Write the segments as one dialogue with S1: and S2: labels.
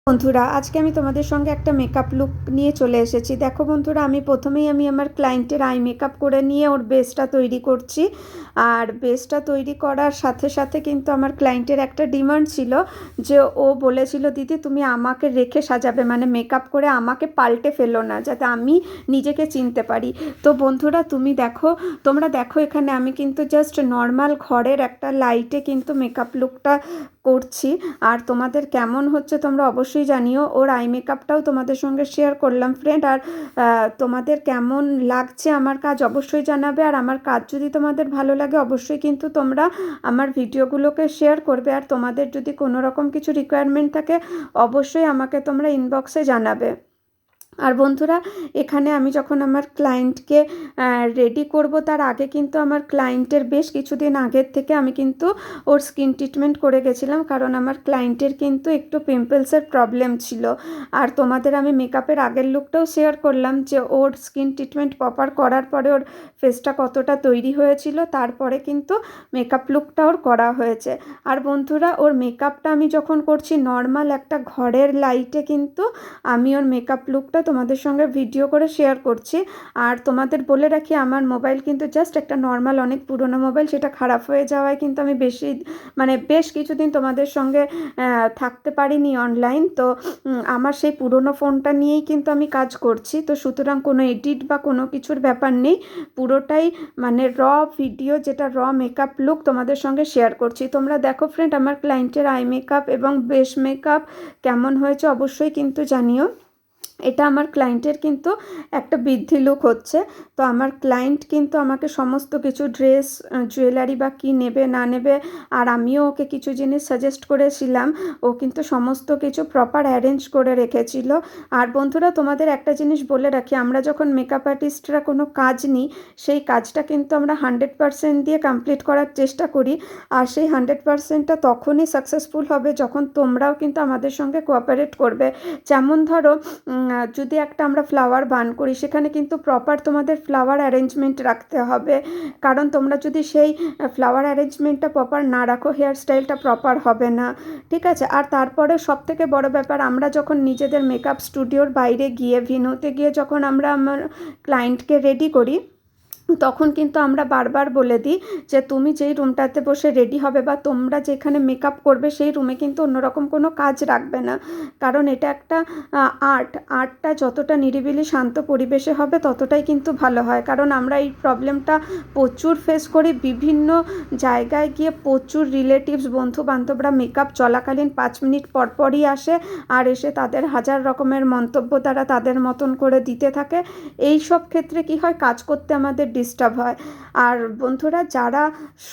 S1: বন্ধুরা, আজকে আমি তোমাদের সঙ্গে একটা মেকআপ লুক নিয়ে চলে এসেছি। দেখো বন্ধুরা, প্রথমেই আমি আমার ক্লায়েন্টের আই মেকআপ করে নিয়ে ওর বেসটা তৈরি করছি। আর বেসটা তৈরি করার সাথে সাথে কিন্তু আমার ক্লায়েন্টের একটা ডিমান্ড ছিল যে ও বলেছিল, দিদি তুমি আমাকে রেখে সাজাবে, মানে মেকআপ করে আমাকে পাল্টে ফেলো না, যাতে আমি নিজেকে চিনতে পারি। তো বন্ধুরা তোমরা দেখো এখানে আমি কিন্তু জাস্ট নর্মাল ঘরের একটা লাইটে কিন্তু মেকআপ লুকটা করছি। আর তোমাদের কেমন হচ্ছে তোমরা অবশ্যই জানিও। ওর আই মেকআপটাও তোমাদের সঙ্গে শেয়ার করলাম ফ্রেন্ড। আর তোমাদের কেমন লাগছে আমার কাজ অবশ্যই জানাবে। আর আমার কাজ যদি তোমাদের ভালো লাগে অবশ্যই কিন্তু তোমরা আমার ভিডিওগুলোকে শেয়ার করবে। আর তোমাদের যদি কোনো রকম কিছু রিকোয়ারমেন্ট থাকে অবশ্যই আমাকে তোমরা ইনবক্সে জানাবে। আর বন্ধুরা, এখানে আমি যখন আমার ক্লায়েন্টকে রেডি করব তার আগে কিন্তু আমার ক্লায়েন্টের বেশ কিছুদিন আগের থেকে আমি কিন্তু ওর স্কিন ট্রিটমেন্ট করে গেছিলাম, কারণ আমার ক্লায়েন্টের কিন্তু একটু পিম্পলসের প্রবলেম ছিল। আর তোমাদের আমি মেকআপের আগের লুকটাও শেয়ার করলাম যে ওর স্কিন ট্রিটমেন্ট প্রপার করার পরে ওর ফেসটা কতটা তৈরি হয়েছিল, তারপরে কিন্তু মেকআপ লুকটা ওর করা হয়েছে। আর বন্ধুরা, ওর মেকআপটা আমি যখন করছি নর্মাল একটা ঘরের লাইটে কিন্তু আমি ওর মেকআপ লুকটা তোমাদের সঙ্গে ভিডিও করে শেয়ার করছি। আর তোমাদের বলে রাখি, আমার মোবাইল কিন্তু জাস্ট একটা নর্মাল অনেক পুরনো মোবাইল, সেটা খারাপ হয়ে যাওয়ায় কিন্তু আমি বেশ কিছুদিন তোমাদের সঙ্গে থাকতে পারিনি অনলাইন। তো আমার সেই পুরনো ফোনটা নিয়েই কিন্তু আমি কাজ করছি। তো সুতরাং কোনো এডিট বা কোনো কিছুর ব্যাপার নেই, পুরোটাই মানে র ভিডিও, যেটা র মেকআপ লুক তোমাদের সঙ্গে শেয়ার করছি। তোমরা দেখো ফ্রেন্ড, আমার ক্লায়েন্টের আই মেকআপ এবং বেস মেকআপ কেমন হয়েছে অবশ্যই কিন্তু জানিও। এটা আমার ক্লায়েন্টের কিন্তু একটা বৃদ্ধি লুক হচ্ছে। তো আমার ক্লায়েন্ট কিন্তু আমাকে সমস্ত কিছু ড্রেস, জুয়েলারি বা কী নেবে না নেবে, আর আমিও ওকে কিছু জিনিস সাজেস্ট করেছিলাম, ও কিন্তু সমস্ত কিছু প্রপার অ্যারেঞ্জ করে রেখেছিল। আর বন্ধুরা, তোমাদের একটা জিনিস বলে রাখি, আমরা যখন মেকআপ আর্টিস্টরা কোনো কাজ নিই সেই কাজটা কিন্তু আমরা 100% দিয়ে কমপ্লিট করার চেষ্টা করি। আর সেই 100%টা তখনই সাকসেসফুল হবে যখন তোমরাও কিন্তু আমাদের সঙ্গে কোঅপারেট করবে। যেমন ধরো, যদি একটা আমরা ফ্লাওয়ার বান করি, সেখানে কিন্তু প্রপার তোমাদের ফ্লাওয়ার অ্যারেঞ্জমেন্ট রাখতে হবে, কারণ তোমরা যদি সেই ফ্লাওয়ার অ্যারেঞ্জমেন্টটা প্রপার না রাখো হেয়ার স্টাইলটা প্রপার হবে না, ঠিক আছে। আর তারপরে সবথেকে বড় ব্যাপার, আমরা যখন নিজেদের মেকআপ স্টুডিওর বাইরে গিয়ে ভিনুতে গিয়ে যখন আমরা আমার ক্লায়েন্টকে রেডি করি, তখন কিন্তু আমরা বারবার বলে দিই যে তুমি যেই রুমটাতে বসে রেডি হবে বা তোমরা যেখানে মেকআপ করবে সেই রুমে কিন্তু অন্যরকম কোনো কাজ রাখবে না, কারণ এটা একটা আর্টটা যতটা নিরিবিলি শান্ত পরিবেশে হবে ততটাই কিন্তু ভালো হয়। কারণ আমরা এই প্রবলেমটা প্রচুর ফেস করি, বিভিন্ন জায়গায় গিয়ে প্রচুর রিলেটিভস বন্ধু বান্ধবরা মেকআপ চলাকালীন 5 মিনিট পরপরই আসে, আর এসে তাদের হাজার রকমের মন্তব্য তারা তাদের মতন করে দিতে থাকে। এই সব ক্ষেত্রে কি হয়, কাজ করতে আমাদের ডিস্টার্ব হয়। আর বন্ধুরা, যারা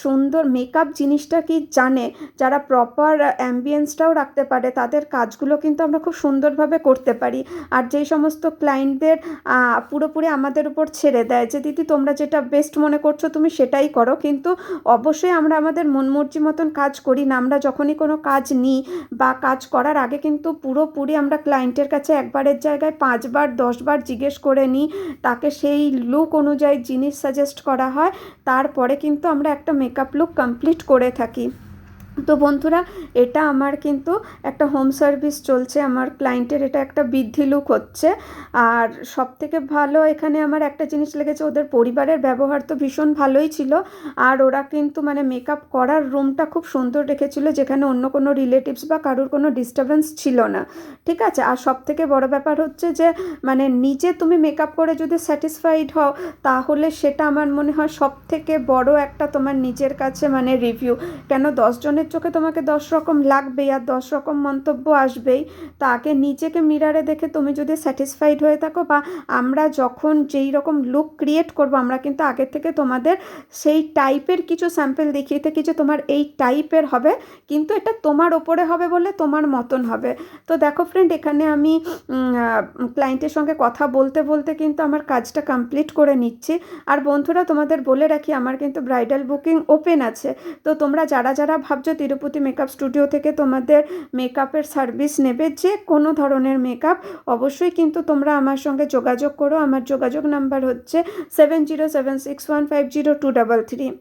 S1: সুন্দর মেকআপ জিনিসটা কি জানে, যারা প্রপার অ্যাম্বিয়েন্সটাও রাখতে পারে, তাদের কাজগুলো কিন্তু আমরা খুব সুন্দরভাবে করতে পারি। আর যেই সমস্ত ক্লায়েন্টদের পুরোপুরি আমাদের উপর ছেড়ে দেয় যে দিদি তোমরা যেটা বেস্ট মনে করছো তুমি সেটাই করো, কিন্তু অবশ্যই আমরা আমাদের মন মর্জি মতন কাজ করি না। আমরা যখনই কোনো কাজ নিই বা কাজ করার আগে কিন্তু পুরোপুরি আমরা ক্লায়েন্টের কাছে একবারের জায়গায় 5 বার 10 বার জিজ্ঞেস করে নিই, তাকে সেই লুক অনুযায়ী জিনিস সাজেস্ট করা হয়, তারপরে কিন্তু আমরা একটা মেকআপ লুক কমপ্লিট করে থাকি। তো বন্ধুরা, এটা আমার কিন্তু একটা হোম সার্ভিস চলছে, আমার ক্লায়েন্টের এটা একটা বৃদ্ধি লুক হচ্ছে। আর সবথেকে ভালো এখানে আমার একটা জিনিস লেগেছে, ওদের পরিবারের ব্যবহার তো ভীষণ ভালোই ছিল। আর ওরা কিন্তু মানে মেকআপ করার রুমটা খুব সুন্দর রেখেছিল, যেখানে অন্য কোনো রিলেটিভস বা কারোর কোনো ডিস্টারবেন্স ছিল না, ঠিক আছে। আর সবথেকে বড় ব্যাপার হচ্ছে যে মানে নিজে তুমি মেকআপ করে যদি স্যাটিসফাইড হও, তাহলে সেটা আমার মনে হয় সবথেকে বড় একটা তোমার নিজের কাছে মানে রিভিউ। কেন 10 জনের চোখে তোমাকে 10 রকম লাগবেই আর 10 রকম মন্তব্য আসবেই। তা আগে নিজেকে মিরারে দেখে তুমি যদি স্যাটিসফাইড হয়ে থাকো, বা আমরা যখন যেই রকম লুক ক্রিয়েট করব আমরা কিন্তু আগে থেকে তোমাদের সেই টাইপের কিছু স্যাম্পল দেখিয়ে থাকি যে তোমার এই টাইপের হবে, কিন্তু এটা তোমার ওপরে হবে বলে তোমার মতন হবে। তো দেখো ফ্রেন্ড, এখানে আমি ক্লায়েন্টের সঙ্গে কথা বলতে বলতে কিন্তু আমার কাজটা কমপ্লিট করে নিচ্ছি। আর বন্ধুরা, তোমাদের বলে রাখি আমার কিন্তু ব্রাইডাল বুকিং ওপেন আছে। তো তোমরা যারা যারা ভাবছো তিরুপতি মেকআপ স্টুডিও থেকে তোমাদের মেকআপের সার্ভিস নেবে, যে কোনো ধরনের মেকআপ, অবশ্যই কিন্তু তোমরা আমার সঙ্গে যোগাযোগ করো। আমার যোগাযোগ নাম্বার হচ্ছে 7076150233।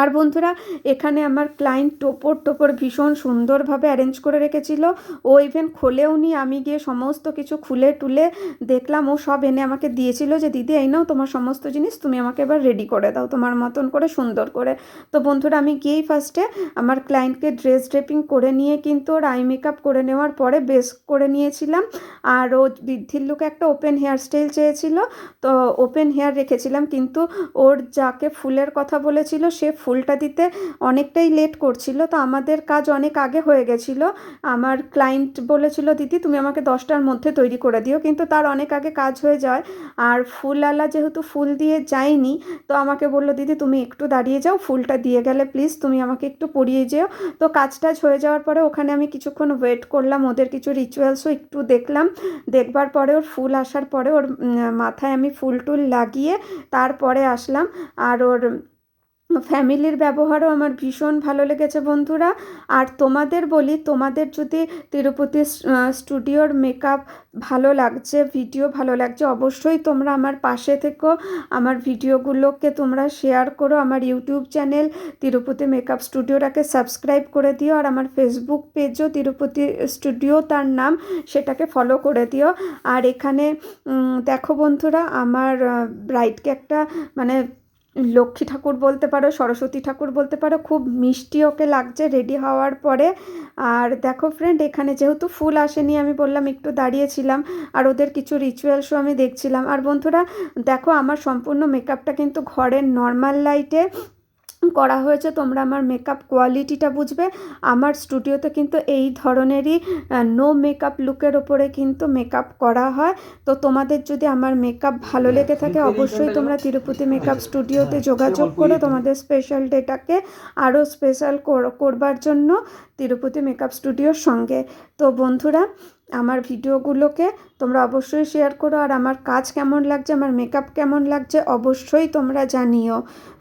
S1: আর বন্ধুরা এখানে আমার ক্লায়েন্ট টোপর টোপর ভীষণ সুন্দরভাবে অ্যারেঞ্জ করে রেখেছিল। ও ইভেন খোলেও নি, আমি গিয়ে সমস্ত কিছু খুলে টুলে দেখলাম, ও সব এনে আমাকে দিয়েছিল যে দিদি এই নাও তোমার সমস্ত জিনিস, তুমি আমাকে এবার রেডি করে দাও তোমার মতন করে সুন্দর করে। তো বন্ধুরা আমি গিয়েই ফার্স্টে আমার ক্লায়েন্টকে ড্রেস ড্রেপিং করে নিয়ে কিন্তু ওর আই মেকআপ করে নেওয়ার পরে বেস করে নিয়েছিলাম। আর ও বৃদ্ধির লুকে একটা ওপেন হেয়ার স্টাইল চেয়েছিল, তো ওপেন হেয়ার রেখেছিলাম, কিন্তু ওর যাকে ফুলের কথা বলেছিল সে ফুলটা দিতে অনেকটাই লেট করছিল। তো আমাদের কাজ অনেক আগে হয়ে গেছিলো। আমার ক্লায়েন্ট বলেছিল দিদি তুমি আমাকে 10টার মধ্যে তৈরি করে দিও, কিন্তু তার অনেক আগে কাজ হয়ে যায়। আর ফুলওয়ালা যেহেতু ফুল দিয়ে যায়নি, তো আমাকে বললো দিদি তুমি একটু দাঁড়িয়ে যাও, ফুলটা দিয়ে গেলে প্লিজ তুমি আমাকে একটু পরিয়ে যেও। তো কাজ টাজ হয়ে যাওয়ার পরে ওখানে আমি কিছুক্ষণ ওয়েট করলাম, ওদের কিছু রিচুয়ালসও একটু দেখলাম। দেখবার পরে ওর ফুল আসার পরে ওর মাথায় আমি ফুল টুল লাগিয়ে তারপরে আসলাম। আর ওর ফ্যামিলির ব্যবহারও আমার ভীষণ ভালো লেগেছে বন্ধুরা। আর তোমাদের বলি, তোমাদের যদি তিরুপতি স্টুডিওর মেকআপ ভালো লাগছে, ভিডিও ভালো লাগছে, অবশ্যই তোমরা আমার পাশে থেকো, আমার ভিডিওগুলোকে তোমরা শেয়ার করো, আমার ইউটিউব চ্যানেল তিরুপতি মেকআপ স্টুডিওটাকে সাবস্ক্রাইব করে দিও, আর আমার ফেসবুক পেজও তিরুপতি স্টুডিও তার নাম, সেটাকে ফলো করে দিও। আর এখানে দেখো বন্ধুরা, আমার ব্রাইডকে একটা মানে লক্ষ্মী ঠাকুর বলতে পারো, সরস্বতী ঠাকুর বলতে পারো, খুব মিষ্টি ওকে লাগছে রেডি হওয়ার পরে। আর দেখো ফ্রেন্ড, এখানে যেহেতু ফুল আসেনি আমি বললাম একটু দাঁড়িয়েছিলাম, আর ওদের কিছু রিচুয়ালসও আমি দেখছিলাম। আর বন্ধুরা দেখো আমার সম্পূর্ণ মেকআপটা কিন্তু ঘরের নর্মাল লাইটে করা হয়েছে, তোমরা আমার মেকআপ কোয়ালিটিটা বুঝবে। আমার স্টুডিওতে কিন্তু এই ধরনেরই নো মেকআপ লুকের ওপরে কিন্তু মেকআপ করা হয়। তো তোমাদের যদি আমার মেকআপ ভালো লেগে থাকে অবশ্যই তোমরা তিরুপতি মেকআপ স্টুডিওতে যোগাযোগ করো তোমাদের স্পেশাল ডেটাকে আরও স্পেশাল করবার জন্য তিরুপতি মেকআপ স্টুডিওর সঙ্গে। তো বন্ধুরা আমার ভিডিওগুলোকে তোমরা অবশ্যই শেয়ার করো, আর আমার কাজ কেমন লাগছে, আমার মেকআপ কেমন লাগছে অবশ্যই তোমরা জানিও।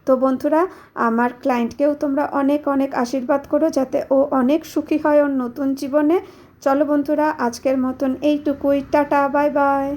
S1: তো বন্ধুরা আমার ক্লায়েন্টকেও তোমরা অনেক অনেক আশীর্বাদ করো যাতে ও অনেক সুখী হয় ওর নতুন জীবনে। চলো বন্ধুরা আজকের মতন এইটুকুই, টাটা, বাই বাই।